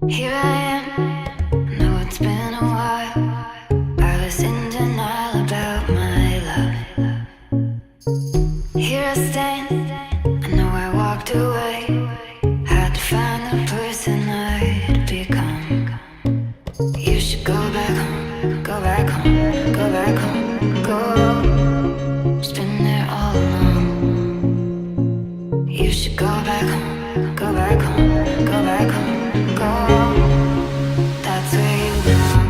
Here I am, know it's been a while. I was in denial about my love. Here I stand, I know I walked away. Had to find the person I'd become. You should go back home, go back home, go back home, go. It's been there all along. You should go back home, go back home, go back home, go. That's where you belong.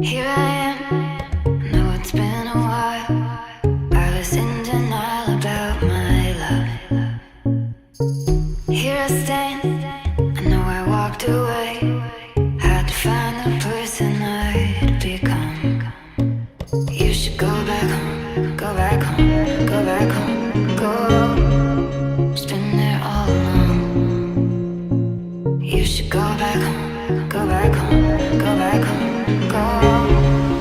Here I am, know it's been a while. I was in denial about my love. Here I stand, I know I walked away. Had to find the person I'd become. You should go back home, go back home, go back home, go. It's been there all along. You should go back home, go back home, go back home, go.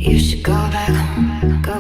You should go back home, go